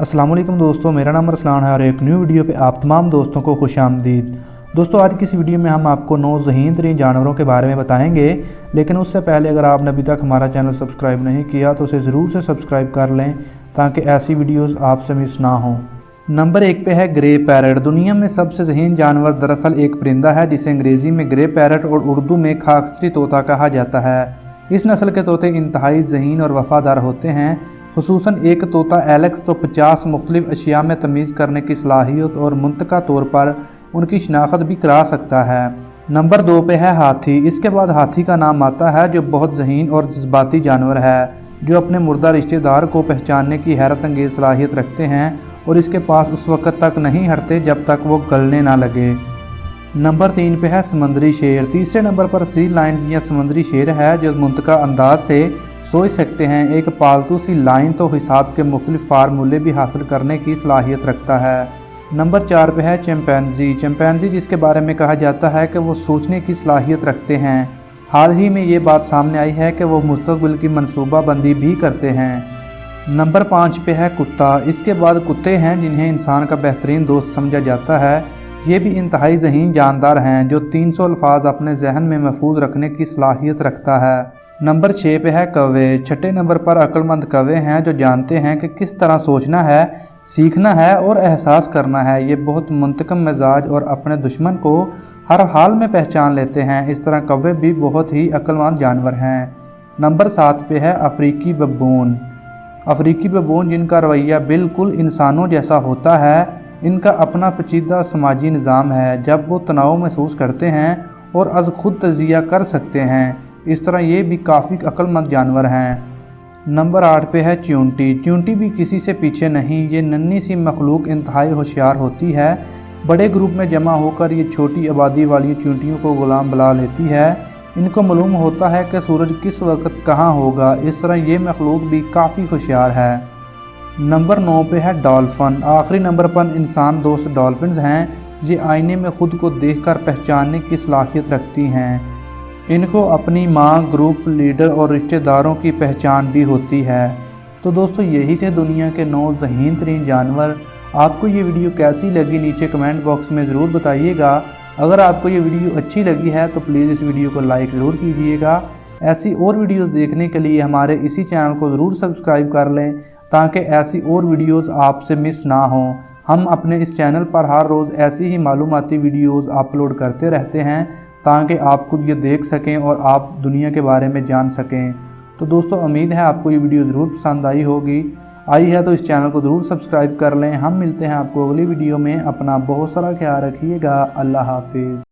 अस्सलाम वालेकुम दोस्तों, मेरा नाम अरसलान है और एक न्यू वीडियो पे आप तमाम दोस्तों को खुशामदीद। दोस्तों, आज की इस वीडियो में हम आपको 9 ज़हीन तरीन जानवरों के बारे में बताएंगे, लेकिन उससे पहले अगर आपने अभी तक हमारा चैनल सब्सक्राइब नहीं किया तो उसे ज़रूर से सब्सक्राइब कर लें ताकि ऐसी वीडियोज़ आपसे मिस ना हों। नंबर 1 पे है ग्रे पैरट। दुनिया में सबसे ज़हीन जानवर दरअसल एक परिंदा है जिसे अंग्रेज़ी में ग्रे पैरट और उर्दू में खाकस्ती तोता कहा जाता है। इस नस्ल के तोते इंतहाई ज़हीन और वफ़ादार होते हैं। खुसूसन एक तोता एलेक्स तो 50 मुख्तलिफ अशिया में तमीज़ करने की सलाहियत और मुंतका तौर पर उनकी शनाख्त भी करा सकता है। नंबर 2 पे है हाथी। इसके बाद हाथी का नाम आता है जो बहुत ज़हीन और जज्बाती जानवर है, जो अपने मुर्दा रिश्तेदार को पहचानने की हैरत अंगेज़ सलाहियत रखते हैं और इसके पास उस वक़्त तक नहीं हटते जब तक वो गलने ना लगे। नंबर 3 पे है समंदरी शेर। तीसरे नंबर पर सी लाइन्स या समंदरी शेर है जो मुंतका अंदाज से सोच सकते हैं। एक पालतू सी लाइन तो हिसाब के मुख्तलिफ फार्मूले भी हासिल करने की सलाहियत रखता है। नंबर 4 पे है चिंपैंजी। चिंपैंजी जिसके बारे में कहा जाता है कि वो सोचने की सलाहियत रखते हैं। हाल ही में ये बात सामने आई है कि वो मुस्तकबिल की मनसूबाबंदी भी करते हैं। नंबर 5 पे है कुत्ता। इसके बाद कुत्ते हैं जिन्हें इंसान का बेहतरीन दोस्त समझा जाता है। ये भी इंतहाई ज़हीन जानदार हैं जो 300 अल्फाज अपने जहन में महफूज रखने की सलाहियत रखता है। नंबर 6 पे है कौवे। छठे नंबर पर अक्लमंद कौवे हैं जो जानते हैं कि किस तरह सोचना है, सीखना है और एहसास करना है। ये बहुत मुंतकम मिजाज और अपने दुश्मन को हर हाल में पहचान लेते हैं। इस तरह कौवे भी बहुत ही अक्लमंद जानवर हैं। नंबर 7 पे है अफ्रीकी बब्बून। अफ्रीकी बब्बून जिनका रवैया बिल्कुल इंसानों जैसा होता है। इनका अपना पेचीदा समाजी निज़ाम है। जब वो तनाव महसूस करते हैं और अज़ खुद तजिया कर सकते हैं। इस तरह ये भी काफ़ी अक्लमंद जानवर हैं। नंबर 8 पे है चींटी। चींटी भी किसी से पीछे नहीं। ये नन्ही सी मखलूक इंतहाई होशियार होती है। बड़े ग्रुप में जमा होकर ये छोटी आबादी वाली चींटियों को गुलाम बना लेती है। इनको मालूम होता है कि सूरज किस वक्त कहाँ होगा। इस तरह ये मखलूक भी काफ़ी होशियार है। नंबर 9 पे है डॉल्फिन। आखिरी नंबर पर इंसान दोस्त डॉल्फिन हैं। ये आईने में ख़ुद को देखकर पहचानने की सलाहियत रखती हैं। इनको अपनी माँ, ग्रुप लीडर और रिश्तेदारों की पहचान भी होती है। तो दोस्तों, यही थे दुनिया के 9 ज़हीन तरीन जानवर। आपको ये वीडियो कैसी लगी नीचे कमेंट बॉक्स में ज़रूर बताइएगा। अगर आपको ये वीडियो अच्छी लगी है तो प्लीज़ इस वीडियो को लाइक ज़रूर कीजिएगा। ऐसी और वीडियोस देखने के लिए हमारे इसी चैनल को ज़रूर सब्सक्राइब कर लें ताकि ऐसी और वीडियोस आपसे मिस ना हों। हम अपने इस चैनल पर हर रोज़ ऐसी ही मालूमाती वीडियोस अपलोड करते रहते हैं ताकि आप खुद ये देख सकें और आप दुनिया के बारे में जान सकें। तो दोस्तों, उम्मीद है आपको ये वीडियो ज़रूर पसंद आई है तो इस चैनल को ज़रूर सब्सक्राइब कर लें। हम मिलते हैं आपको अगली वीडियो में। अपना बहुत सारा ख्याल रखिएगा। अल्लाह हाफिज़।